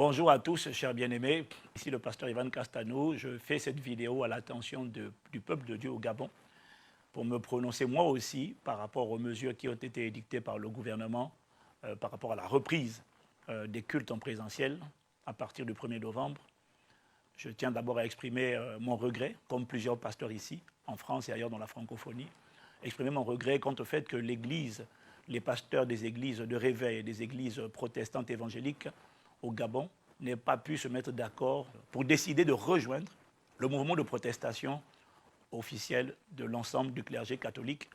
Bonjour à tous, chers bien-aimés. Ici le pasteur Ivan Castanou. Je fais cette vidéo à l'attention du peuple de Dieu au Gabon pour me prononcer moi aussi par rapport aux mesures qui ont été édictées par le gouvernement par rapport à la reprise des cultes en présentiel à partir du 1er novembre. Je tiens d'abord à exprimer mon regret, comme plusieurs pasteurs ici, en France et ailleurs dans la francophonie, exprimer mon regret quant au fait que l'Église, les pasteurs des églises de réveil et des églises protestantes évangéliques au Gabon n'aient pas pu se mettre d'accord pour décider de rejoindre le mouvement de protestation officiel de l'ensemble du clergé catholique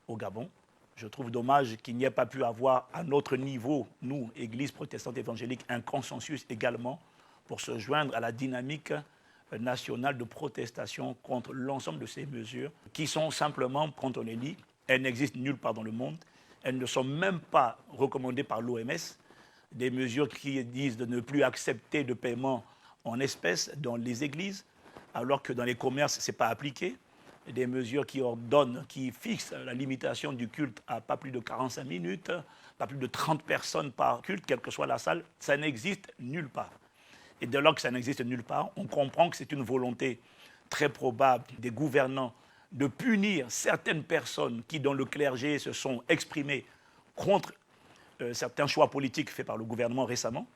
au Gabon. Je trouve dommage qu'il n'y ait pas pu avoir à notre niveau, nous, Église protestante évangélique, un consensus également pour se joindre à la dynamique nationale de protestation contre l'ensemble de ces mesures qui sont simplement, quand on les lit, elles n'existent nulle part dans le monde, elles ne sont même pas recommandées par l'OMS, des mesures qui disent de ne plus accepter de paiement en espèces dans les églises, alors que dans les commerces, ce n'est pas appliqué, des mesures qui ordonnent, qui fixent la limitation du culte à pas plus de 45 minutes, pas plus de 30 personnes par culte, quelle que soit la salle, ça n'existe nulle part. Et dès lors que ça n'existe nulle part, on comprend que c'est une volonté très probable des gouvernants de punir certaines personnes qui, dans le clergé, se sont exprimées contre certains choix politiques faits par le gouvernement récemment.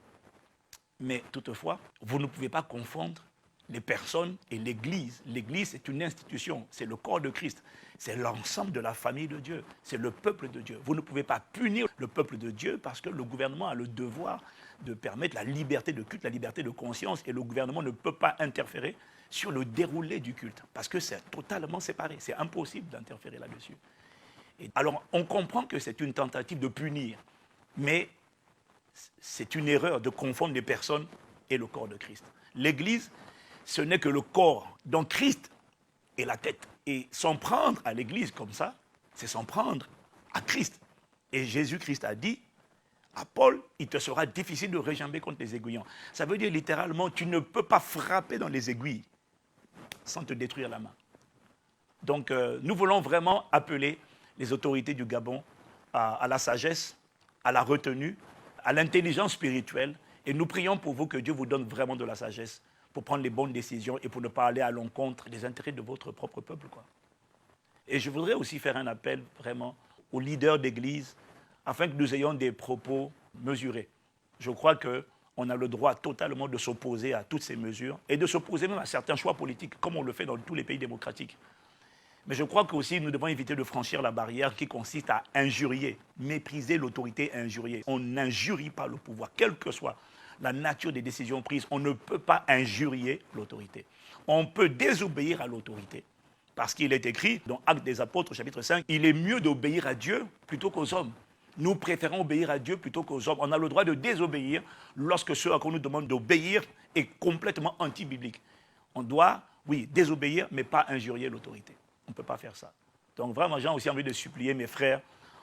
Mais toutefois, vous ne pouvez pas confondre les personnes et l'Église. L'Église, c'est une institution, c'est le corps de Christ, c'est l'ensemble de la famille de Dieu, c'est le peuple de Dieu. Vous ne pouvez pas punir le peuple de Dieu parce que le gouvernement a le devoir de permettre la liberté de culte, la liberté de conscience, et le gouvernement ne peut pas interférer sur le déroulé du culte, parce que c'est totalement séparé, c'est impossible d'interférer là-dessus. Alors, on comprend que c'est une tentative de punir, mais c'est une erreur de confondre les personnes et le corps de Christ. L'Église, ce n'est que le corps dont Christ est la tête. Et s'en prendre à l'Église comme ça, c'est s'en prendre à Christ. Et Jésus-Christ a dit à Paul, il te sera difficile de réjamber contre les aiguillons. Ça veut dire littéralement, tu ne peux pas frapper dans les aiguilles sans te détruire la main. Donc nous voulons vraiment appeler les autorités du Gabon à la sagesse, à la retenue, à l'intelligence spirituelle, et nous prions pour vous que Dieu vous donne vraiment de la sagesse pour prendre les bonnes décisions et pour ne pas aller à l'encontre des intérêts de votre propre peuple, quoi. Et je voudrais aussi faire un appel vraiment aux leaders d'Église afin que nous ayons des propos mesurés. Je crois qu'on a le droit totalement de s'opposer à toutes ces mesures et de s'opposer même à certains choix politiques, comme on le fait dans tous les pays démocratiques. Mais je crois qu'aussi nous devons éviter de franchir la barrière qui consiste à injurier, mépriser l'autorité injuriée. On n'injurie pas le pouvoir, quelle que soit la nature des décisions prises. On ne peut pas injurier l'autorité. On peut désobéir à l'autorité. Parce qu'il est écrit dans Actes des Apôtres, chapitre 5, il est mieux d'obéir à Dieu plutôt qu'aux hommes. Nous préférons obéir à Dieu plutôt qu'aux hommes. On a le droit de désobéir lorsque ce à quoi on nous demande d'obéir est complètement anti-biblique. On doit, oui, désobéir, mais pas injurier l'autorité. On ne peut pas faire ça. Donc vraiment, j'ai aussi envie de supplier mes frères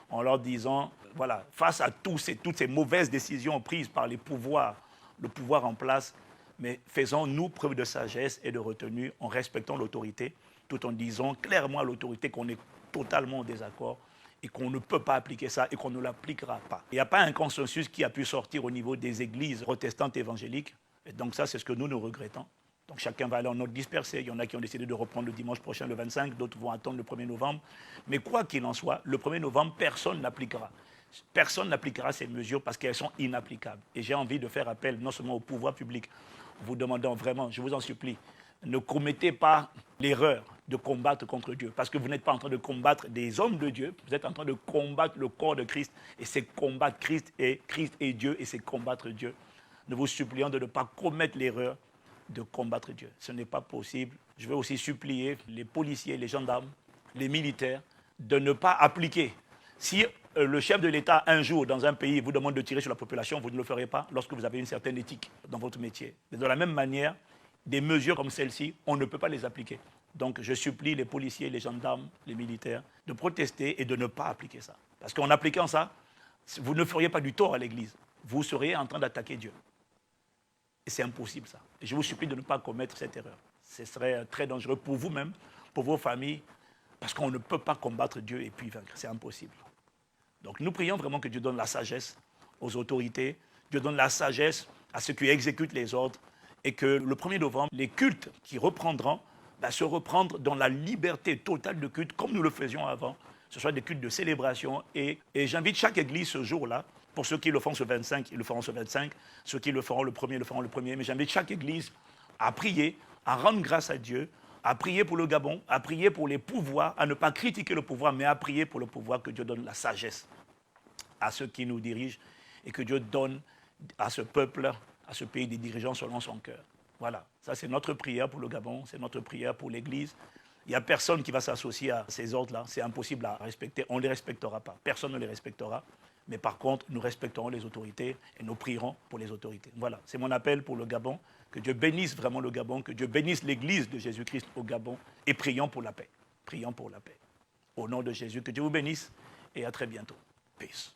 en leur disant, voilà, face à toutes ces mauvaises décisions prises par les pouvoirs, le pouvoir en place, mais faisons-nous preuve de sagesse et de retenue en respectant l'autorité, tout en disant clairement à l'autorité qu'on est totalement en désaccord et qu'on ne peut pas appliquer ça et qu'on ne l'appliquera pas. Il n'y a pas un consensus qui a pu sortir au niveau des églises protestantes évangéliques, et donc ça, c'est ce que nous regrettons. Donc chacun va aller en ordre dispersé. Il y en a qui ont décidé de reprendre le dimanche prochain, le 25, d'autres vont attendre le 1er novembre. Mais quoi qu'il en soit, le 1er novembre, personne n'appliquera. Personne n'appliquera ces mesures parce qu'elles sont inapplicables. Et j'ai envie de faire appel non seulement au pouvoir public, vous demandant vraiment, je vous en supplie, ne commettez pas l'erreur de combattre contre Dieu. Parce que vous n'êtes pas en train de combattre des hommes de Dieu, vous êtes en train de combattre le corps de Christ. Et c'est combattre Christ et Dieu, et c'est combattre Dieu. Nous vous supplions de ne pas commettre l'erreur de combattre Dieu. Ce n'est pas possible. Je vais aussi supplier les policiers, les gendarmes, les militaires, de ne pas appliquer. Si le chef de l'État, un jour, dans un pays, vous demande de tirer sur la population, vous ne le ferez pas lorsque vous avez une certaine éthique dans votre métier. Mais de la même manière, des mesures comme celle-ci, on ne peut pas les appliquer. Donc je supplie les policiers, les gendarmes, les militaires, de protester et de ne pas appliquer ça. Parce qu'en appliquant ça, vous ne feriez pas du tort à l'Église. Vous seriez en train d'attaquer Dieu. Et c'est impossible, ça. Et je vous supplie de ne pas commettre cette erreur. Ce serait très dangereux pour vous-même, pour vos familles, parce qu'on ne peut pas combattre Dieu et puis vaincre. C'est impossible. Donc nous prions vraiment que Dieu donne la sagesse aux autorités, Dieu donne la sagesse à ceux qui exécutent les ordres, et que le 1er novembre, les cultes qui reprendront se reprendre dans la liberté totale de culte, comme nous le faisions avant. Ce soit des cultes de célébration. Et j'invite chaque église ce jour-là, pour ceux qui le font ce 25, ils le feront ce 25, ceux qui le feront le 1er, le feront le 1er. Mais j'invite chaque église à prier, à rendre grâce à Dieu, à prier pour le Gabon, à prier pour les pouvoirs, à ne pas critiquer le pouvoir, mais à prier pour le pouvoir, que Dieu donne la sagesse à ceux qui nous dirigent et que Dieu donne à ce peuple, à ce pays, des dirigeants selon son cœur. Voilà, ça c'est notre prière pour le Gabon, c'est notre prière pour l'Église. Il n'y a personne qui va s'associer à ces ordres-là, c'est impossible à respecter, on ne les respectera pas, personne ne les respectera. Mais par contre, nous respecterons les autorités et nous prierons pour les autorités. Voilà, c'est mon appel pour le Gabon, que Dieu bénisse vraiment le Gabon, que Dieu bénisse l'Église de Jésus-Christ au Gabon et prions pour la paix. Prions pour la paix. Au nom de Jésus, que Dieu vous bénisse et à très bientôt. Peace.